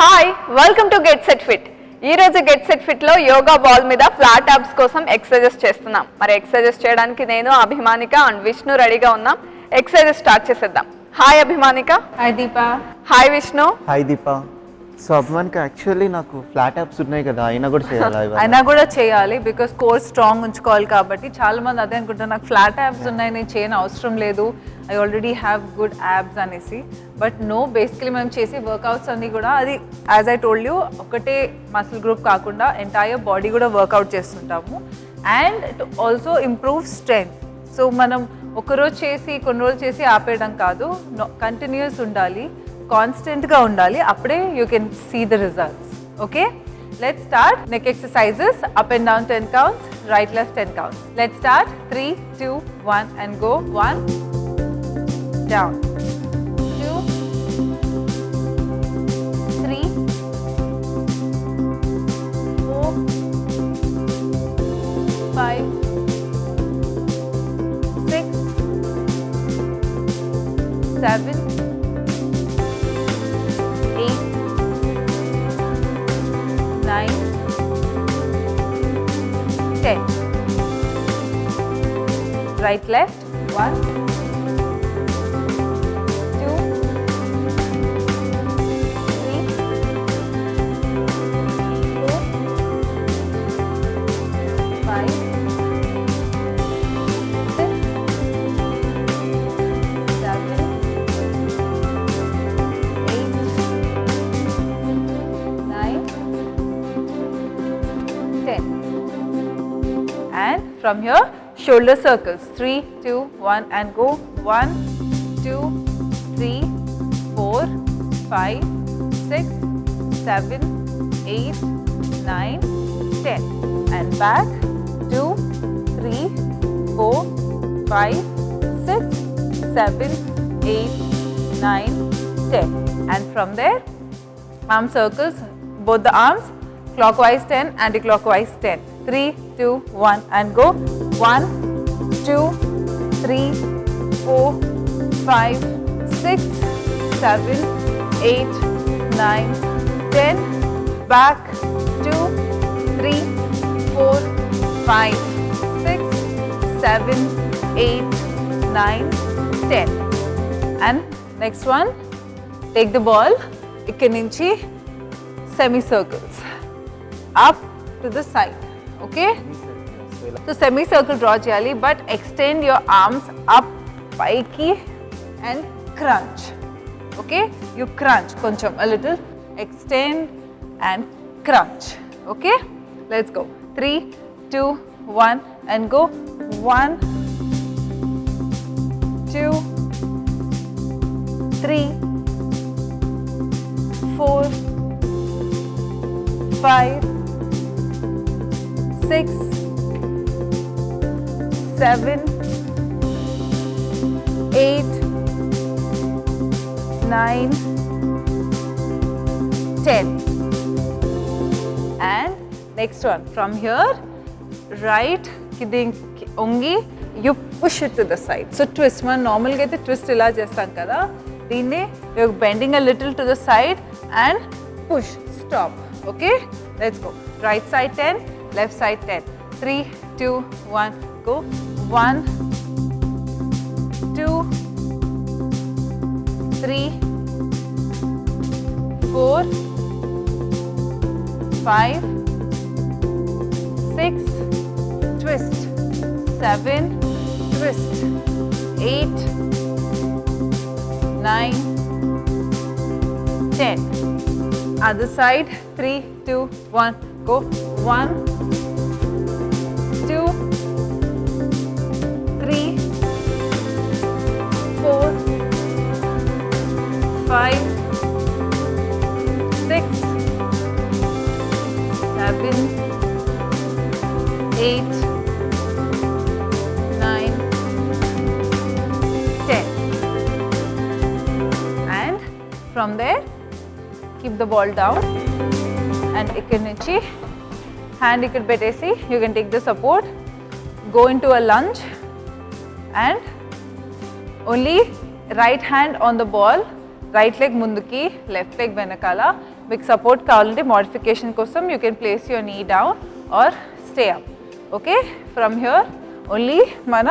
Hi welcome to get set fit. ఈ రోజు get set fit లో యోగా బాల్ మీద ఫ్లాట్ అబ్స్ కోసం ఎక్సర్సైజెస్ చేస్తున్నాం. మరి ఎక్సర్సైజెస్ చేయడానికి నేను అభిమానిక అండ్ విష్ణు రెడీగా ఉన్నాం. ఎక్సర్సైజెస్ స్టార్ట్ చేసేద్దాం. హాయ్ అభిమానిక. హాయ్ దీప. హాయ్ విష్ణు. హాయ్ దీప. సో అభిమానిక యాక్చువల్లీ నాకు ఫ్లాట్ అప్స్ ఉన్నాయి కదా, అయినా కూడా చేయాలి బికాస్ కోర్ స్ట్రాంగ్ ఉంచుకోవాలి కాబట్టి. చాలా మంది అదే అనుకుంటారు, నాకు ఫ్లాట్ యాబ్స్ ఉన్నాయి, నేను చేయని అవసరం లేదు, I already have good abs అనేసి. బట్ నో, బేసికలీ మేము చేసే వర్కౌట్స్ అన్నీ కూడా అది యాజ్ ఐ టోల్డ్ యూ ఒకటే మసిల్ గ్రూప్ కాకుండా ఎంటైర్ బాడీ కూడా వర్కౌట్ చేస్తుంటాము. And to also improve strength. So మనం ఒకరోజు చేసి కొన్ని రోజులు చేసి ఆపేయడం కాదు, కంటిన్యూస్ ఉండాలి, కాన్స్టెంట్గా ఉండాలి, అప్పుడే you can see the results. Okay, let's start. Neck exercises, up and down 10 counts, right left 10 counts. Let's start. 3, 2, 1 and go. 1, down, 2, 3, 4, 5, 6, 7, 8, 9, 10. Right, left. 1, 2, 3, 4, 5, 6, 7, 8, 9, 10. And from here, shoulder circles. 3, 2, 1 and go. 1, 2, 3, 4, 5, 6, 7, 8, 9, 10. And back. 2, 3, 4, 5, 6, 7, 8, 9, 10. And from there, arm circles, both the arms, clockwise 10, anti-clockwise 10. 3, 2, 1 and go. 1, 2, 3, 4, 5, 6, 7, 8, 9, 10. Back. 2, 3, 4, 5, 6, 7, 8, 9, 10. And next one, take the ball, ikkadi nunchi semicircles up to the side. Okay, so semicircle draw cheyali, but extend your arms up paiki and crunch. Okay, you crunch koncham a little, extend and crunch. Okay, let's go. 3, 2, 1 and go. 1, 2, 3, 4, 5, 6, 7, 8, 9, 10. And next one, from here, right ongi, you push it to the side. So twist, man normal ga twist ila chestam kada, deenni you're bending a little to the side and push, stop. Okay, let's go. Right side 10, left side 10. 3, 2, 1, go. 1, 2, 3, 4, 5, 6, twist, 7, twist, 8, 9, 10. Other side. 3, 2, 1, go. 1, 2, 3, 4, 5, 6, 7, 8, 9, 10. And from there, keep the ball down and ikkadi nunchi hand ikkada petesi, you can take the support, go into a lunge and only right hand on the ball, right leg ముందుకి, left leg వెనకాల. మీకు support కావాలంటే modification కోసం you can place your knee down or stay up. Okay, from here only మన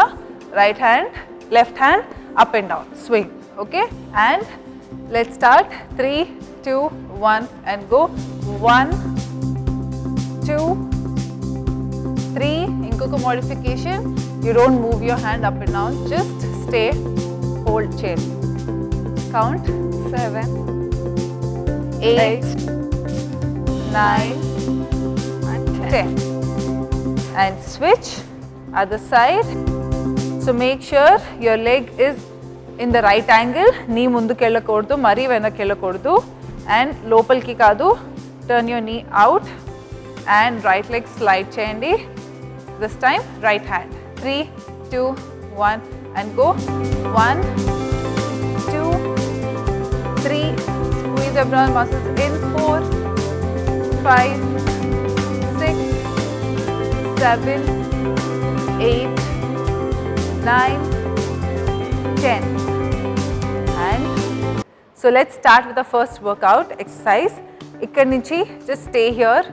right hand, left hand up and down swing. Okay, and let's start. 3, 2, 1 and go. 1, 2, 3. ఇంకొక modification, you don't move your hand up and down, just stay, hold chair. Count 7, 8, 9 and 10. And switch other side. So make sure your leg is in the right angle. Knee munduku ellakoodu, mari venaki ellakoodu, and lopalki kaadu. Turn your knee out and right leg slide cheyandi. This time right hand. 3, 2, 1 and go. 1, 2, 3. Squeeze abdominal muscles in. 4, 5, 6, 7, 8, 9, 10. And so let's start with the first workout exercise. Ikkadi nunchi just stay here,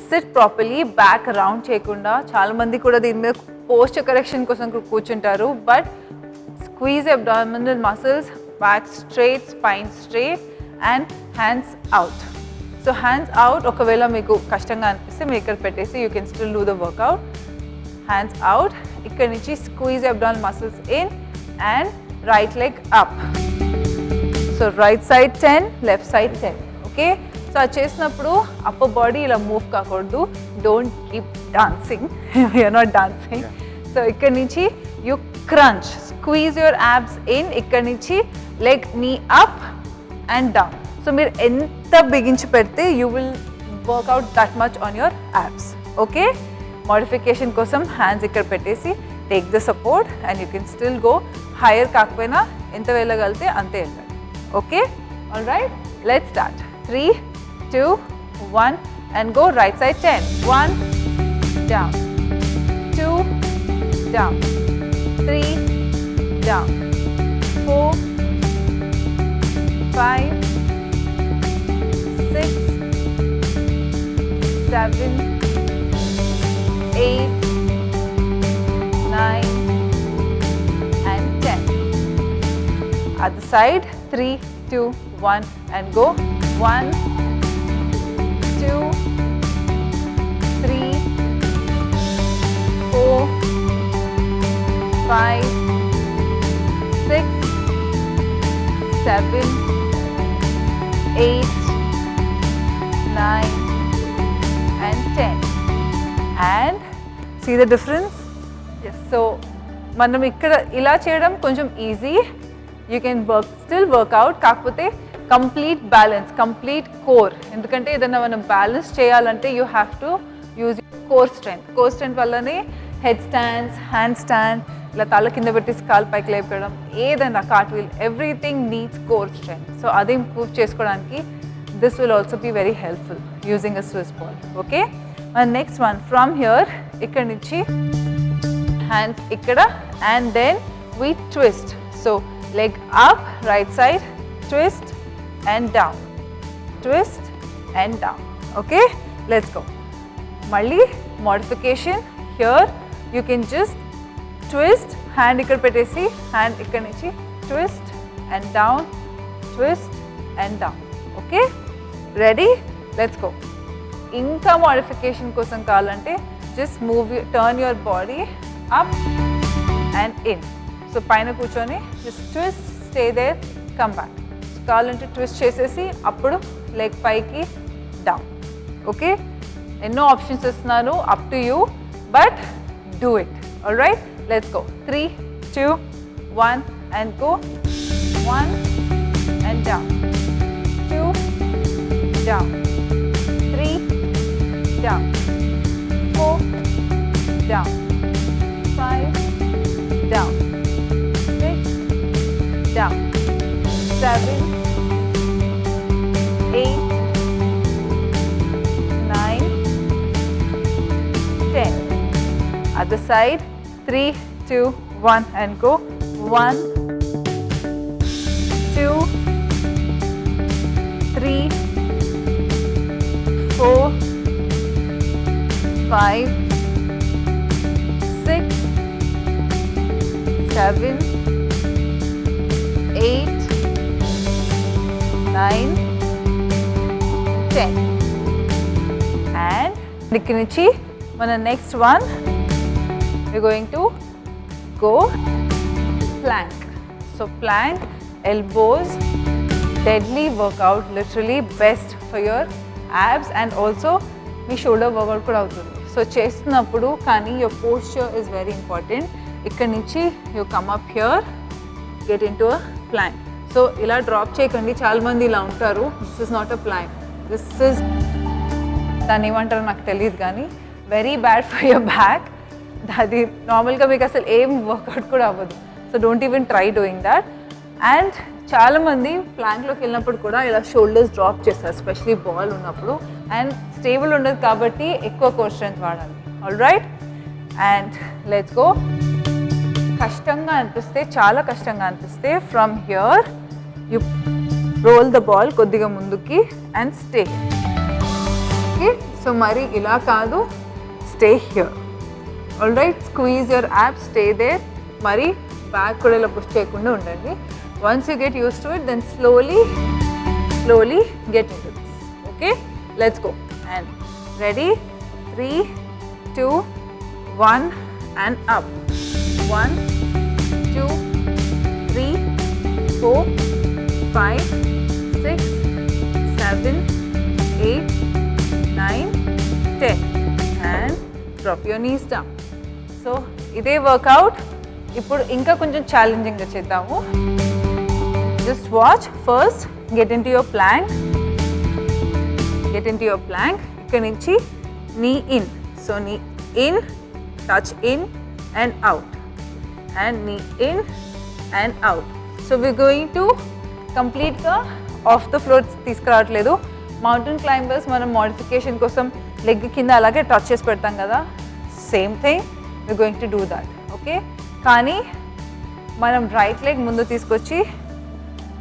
sit properly, back round చేయకుండా. చాలా మంది కూడా దీని మీద posture correction కోసం కూర్చుంటారు, but squeeze abdominal muscles, back straight, spine straight and hands out. So hands out, ఒకవేళ మీకు కష్టంగా అనిపిస్తే మీరు ఇక్కడ పెట్టేసి you can still do the workout. Hands out. ఇక్కడ నుంచి squeeze abdominal muscles in and right leg up. So right side 10, left side 10. Okay, సో అది చేసినప్పుడు అప్పర్ బాడీ ఇలా మూవ్ కాకూడదు. Don't keep dancing, you're not dancing. So ఇక్కడ నుంచి you crunch, squeeze your abs in. ఇక్కడ నుంచి లెగ్ నీ అప్ అండ్ డౌన్. సో మీరు ఎంత బిగించి పెడితే you will work out that much on your abs. Okay, modification కోసం హ్యాండ్స్ ఇక్కడ పెట్టేసి take the support and you can still go. Higher కాకపోయినా ఎంత వెళ్ళగలిగితే అంతే వెళ్ళాలి. Okay, all right, let's start. 3, 2, 1 and go. Right side 10. 1, down, 2, down, 3, down, 4, 5, 6, 7, 8, 9 and 10. Other side. 3, 2, 1 and go. 1, 2, 3, 4, 5, 6, 7, 8, 9 and 10. And see the difference? Yes. So మనం ఇక్కడ ఇలా చేయడం కొంచెం easy. You can still work out, కాకపోతే కంప్లీట్ బ్యాలెన్స్, కంప్లీట్ కోర్. ఎందుకంటే ఏదైనా మనం balance చేయాలంటే you have to use core strength. Core strength వల్లనే హెడ్ స్టాండ్స్, హ్యాండ్ స్టాండ్, ఇలా తల కింద పెట్టి కాలు పైకి లేపడం, ఏదైనా cart wheel, everything needs core strength. So అది ఇంప్రూవ్ చేసుకోవడానికి this will also be very helpful using a Swiss ball. Okay, and next one from here, ఇక్కడ నుంచి హ్యాండ్స్ ఇక్కడ and then we twist. So leg up, right side, twist and down, twist and down. Okay, let's go. Malli modification here, you can just twist, hand ikkada petesi, hand ikkada nunchi twist and down, twist and down. Okay, ready? Let's go. Inka modification kosam kavalante just move, turn your body up and in. So పైన కూర్చొని just twist, stay there, come back. కావాలంటే twist చేసేసి అప్పుడు leg పైకి, down. Okay, ఎన్నో options ఇస్తున్నాను, up to you, but do it. All right, let's go. 3, 2, 1 and go. 1 and down, 2, down, 3, down, 4, down, 5, down, down, 7, 8, 9, 10. Other side. 3, 2, 1 and go. 1, 2, 3, 4, 5, 6, 7, 8, 9, 10. And ikkadi nunchi mana next one we're going to go plank. So plank, elbows, deadly workout, literally best for your abs and also మీ shoulder workout కూడా అవుతుంది. So చేస్తున్నప్పుడు కానీ your posture is very important. ఇక్కడ నుంచి you come up here, get in to a plank. So ఇలా drop చేయకండి, చాలామంది ఇలా ఉంటారు. This is not a plank, this is దాన్ని ఏమంటారో నాకు తెలియదు కానీ very bad for your back. అది నార్మల్గా మీకు అసలు ఏం వర్కౌట్ కూడా అవ్వదు. So don't even try doing that. And చాలామంది ప్లాంక్లోకి వెళ్ళినప్పుడు కూడా ఇలా షోల్డర్స్ డ్రాప్ చేస్తారు, ఎస్పెషలీ బాల్ ఉన్నప్పుడు. అండ్ స్టేబుల్ ఉండదు కాబట్టి ఎక్కువ కోర్ స్ట్రెంత్ వాడాలి. All right, and let's go. కష్టంగా అనిపిస్తే, చాలా కష్టంగా అనిపిస్తే from here you roll the ball కొద్దిగా ముందుకి అండ్ స్టే. ఓకే, సో మరి ఇలా కాదు, stay here. All right, squeeze your abs, stay there. మరి బ్యాక్ కూడా ఇలా పుష్ చేయకుండా ఉండండి. Once you get used to it, then slowly get into this. Okay, let's go. And ready, 3, 2, 1 and up. 1, 2, 3, 4, 5, 6, 7, 8, 9, 10 and drop your knees down. So ఇదే work out ఇప్పుడు ఇంకా కొంచెం ఛాలెంజింగ్గా చేద్దాము. Just watch. First, get into your plank. Get into your plank. Ikkadi nunchi knee in. So knee in, touch in and out. And knee in and out. So we're going to complete the off the floor తీసుకురావట్లేదు. Mountain climbers మనం modification కోసం leg కింద అలాగే touch చేసి పెడతాం కదా, same thing we're going to do that. Okay, కానీ మనం right leg ముందు తీసుకొచ్చి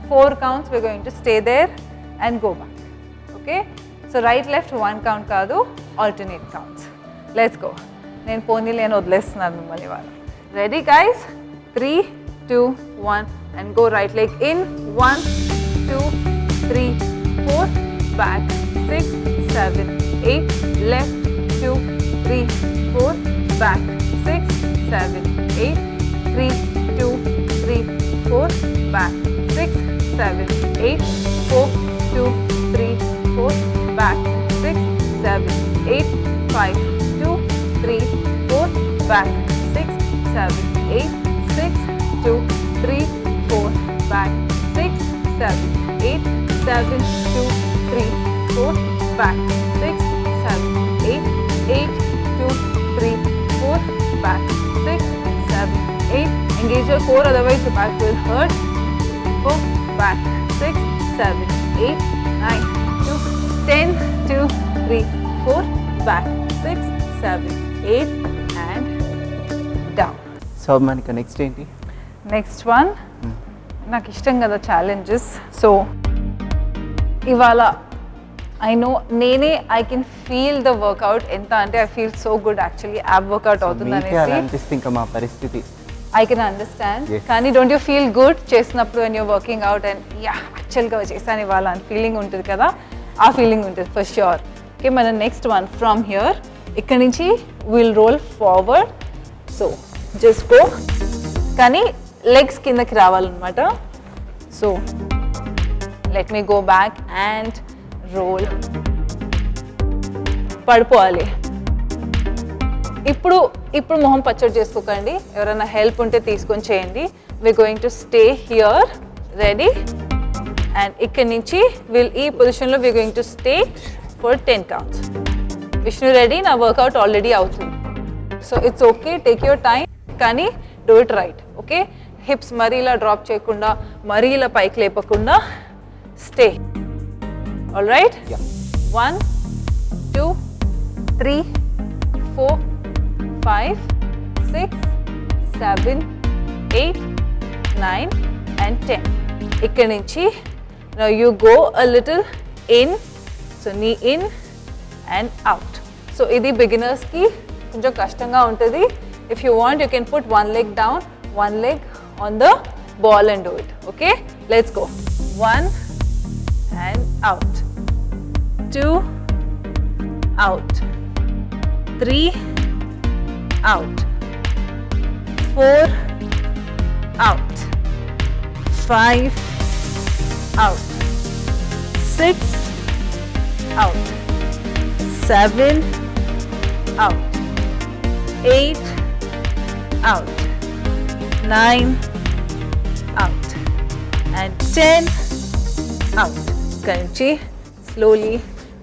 4 counts we're going to stay there and go back. Okay, so right left 1 count kaadu, alternate counts. Let's go. Nenu pony lane odlestunnanu mimmalni vaalla. Ready guys, 3, 2, 1 and go. Right leg in, 1, 2, 3, 4, back 6, 7, 8, left 2, 3, 4, back 6, 7, 8, 3, 2, 3, 4, back 6, 7, 8, 4, 2, 3, 4, back 6, 7, 8, 5, 2, 3, 4, back 6, 7, 8, 6, 2, 3, 4, back 6, 7, 8, 7, 2, 3, 4, back 6, 7, 8, 8, 2, 3, 4, back 6, 7, 8. Engage your core, otherwise your back will hurt. 4, back 6, 7, 8, 9, 2, 10, 2, 3, 4, back 6, 7, 8 and down. So మనకి next ఏంటి? Next one నాకు ఇష్టం కదా challenges. So ఇవాళ I know నేనే I can feel the workout ఎంత అంటే I feel so good actually abs workout అవుతుంది అనేసి అనిపిస్తే ఇంకా మా పరిస్థితి ఐ కెన్ అండర్స్టాండ్. కానీ డోంట్ యూ ఫీల్ గుడ్ చేసినప్పుడు when you're working out and yeah యాక్చువల్గా చేశాను ఇవాళ అని ఫీలింగ్ ఉంటుంది కదా, ఆ ఫీలింగ్ ఉంటుంది ఫర్ ష్యూర్. ఓకే, మన నెక్స్ట్ వన్ ఫ్రమ్ హియర్ ఇక్కడ నుంచి will roll forward. So just go, కానీ లెగ్స్ కిందకి రావాలన్నమాట. So let me go back and roll. పడిపోవాలి. ఇప్పుడు మొహం పచ్చడి చేసుకోకండి, ఎవరైనా హెల్ప్ ఉంటే తీసుకొని చేయండి. We're going to stay here. Ready, and ఇక్కడి నుంచి ఈ పొజిషన్లో we're going to stay for 10 counts. Vishnu ready, నా వర్కౌట్ ఆల్రెడీ అవుతుంది. So it's okay, take your time, కానీ do it right. Okay, hips మరీ ఇలా డ్రాప్ చేయకుండా, మరీ ఇలా పైకి లేపకుండా స్టే. All right, 1, 2, 3, 4, 5, 6, 7, 8, 9 and 10. ఇక్కడ నుంచి now you go a little in, so knee in and out. So idi beginners ki konjam kashtanga untadi. If you want, you can put one leg down, one leg on the ball and do it. Okay, let's go. 1 and out, 2 out, 3 out, 4 out, 5 out, 6 out, 7 out, 8 out, 9 out, and 10 out. Kanchi, slowly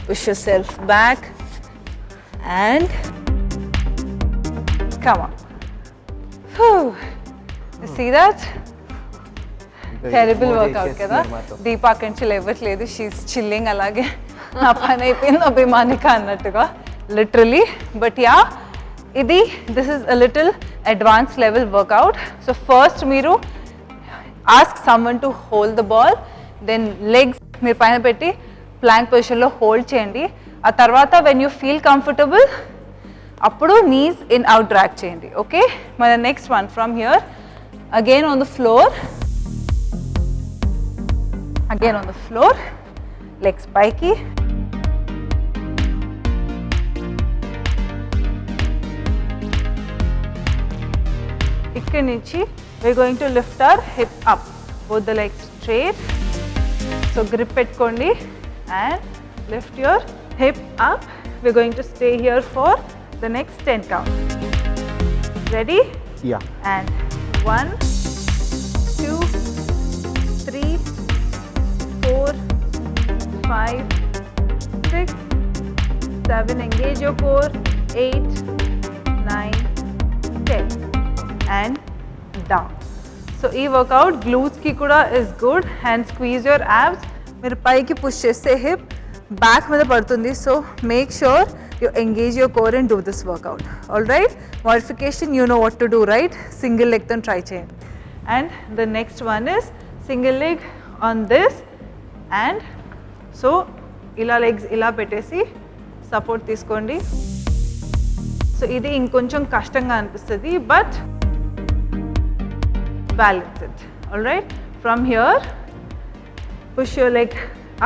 push yourself back and come on. Whew. You see that? Terrible workout kada. Deepa kanchi levatledu. She's chilling alage. Na pani ayipindi Abhimanika annattuga. Literally. But yeah, this is a little advanced level workout. So first meeru ask someone to hold the ball, then legs meer paina petti plank position lo hold cheyandi. A tarvata when you feel comfortable appudu knees in out drag cheyandi. Okay, my next one from here, again on the floor, again on the floor, legs paiki, ikkadi nunchi we're going to lift our hip up, both the legs straight. So grip pettukondi and lift your hip up. We're going to stay here for the next 10 count. Ready? Yeah. And 1, 2, 3, 4, 5, 6, 7, engage your core, 8, 9, 10, and down. So ee workout glutes ki kuda is good, and squeeze your abs. Meer paiki push cheste hip back మీద పడుతుంది. So make sure you engage your core and do this workout. All right, modification you know what to do, right? Single leg తో try చేయండి. And the next one is single leg on this, and so ఇలా legs ఇలా పెట్టేసి support తీసుకోండి. So ఇది ఇంకొంచెం కష్టంగా అనిపిస్తుంది, but balance it. All right, from here push your leg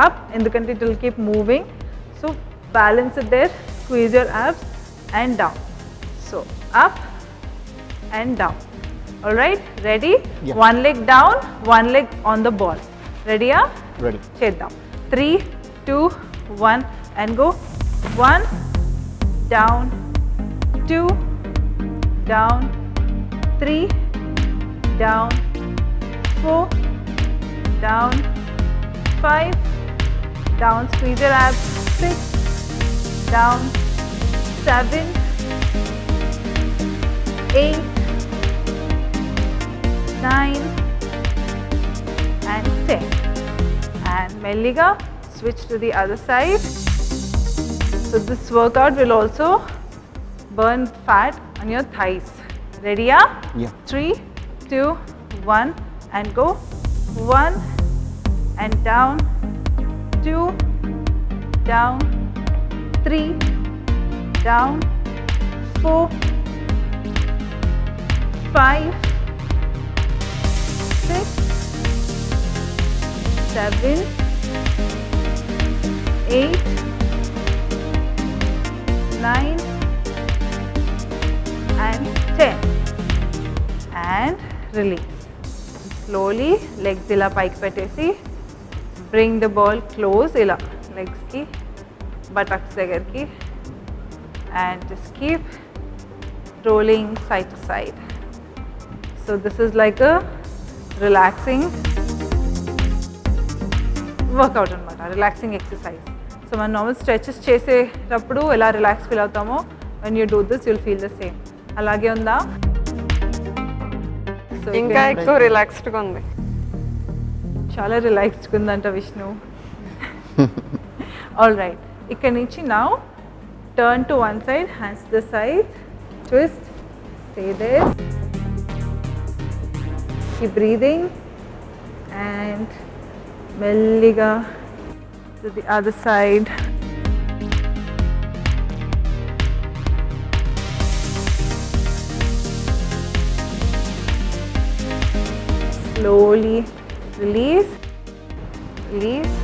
up, ఎందుకంటే it will keep moving. So balance it there, squeeze your abs and down. So up and down. All right, ready? Yeah. One leg down, one leg on the ball. Ready? Yeah? Ready. చేద్దాం. 3, 2, 1 and go. 1 down, 2 down, 3 down, 4 down, 5 down, squeeze your abs, 6 down, 7, 8, 9 and 10. And melliga switch to the other side. So this workout will also burn fat on your thighs. Ready? Yeah. 3, 2, 1 and go. 1 and down, 2 down, 3 down, 4, 5, 6, 7, 8, 9 and 10. And release. Slowly legs ila paiki petesi, bring the ball close ila legs ki buttocks దగ్గర ki, and just keep rolling side to side. So this is like a relaxing workout anamata, relaxing exercise. So మన normal stretches చేసేటప్పుడు ఎలా relax feel అవుతామో, when you do this you'll feel the same. అలాగే ఉందా? So ఇంకా ఎక్కువ relaxed గా ఉంది. చాలా రిలాక్స్డ్ ఉందంట విష్ణు. ఆల్ రైట్, ఇక్కడ నుంచి now turn to one side, hands to the side, twist, stay there, keep breathing and మెల్లిగా to the other side. Slowly release, release.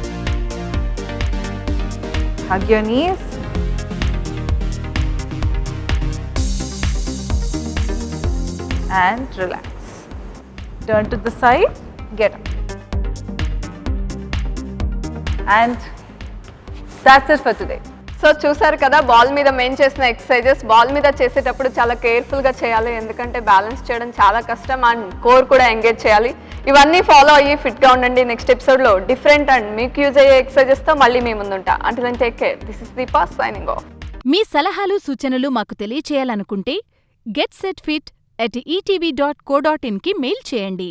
Hug your knees. And relax. Turn to the side, get up. And that's it for today. So చూసారు కదా, ball మీద మేము చేసిన exercises. Ball మీద చేసేటప్పుడు చాలా కేర్ఫుల్గా చేయాలి, ఎందుకంటే బ్యాలెన్స్ చేయడం చాలా కష్టం అండ్ కోర్ కూడా ఎంగేజ్ చేయాలి. ఇవన్నీ ఫాలో అయ్యి ఫిట్గా ఉండండి. నెక్స్ట్ ఎపిసోడ్లో డిఫరెంట్ అండ్ మీకు యూజ్ అయ్యే ఎక్సర్సైజెస్తో మళ్ళీ మీ ముందుంటా. Until then take care. This is Deepa signing off. మీ సలహాలు సూచనలు మాకు తెలియచేయాలనుకుంటే getsetfit@etv.co.in కి మెయిల్ చేయండి.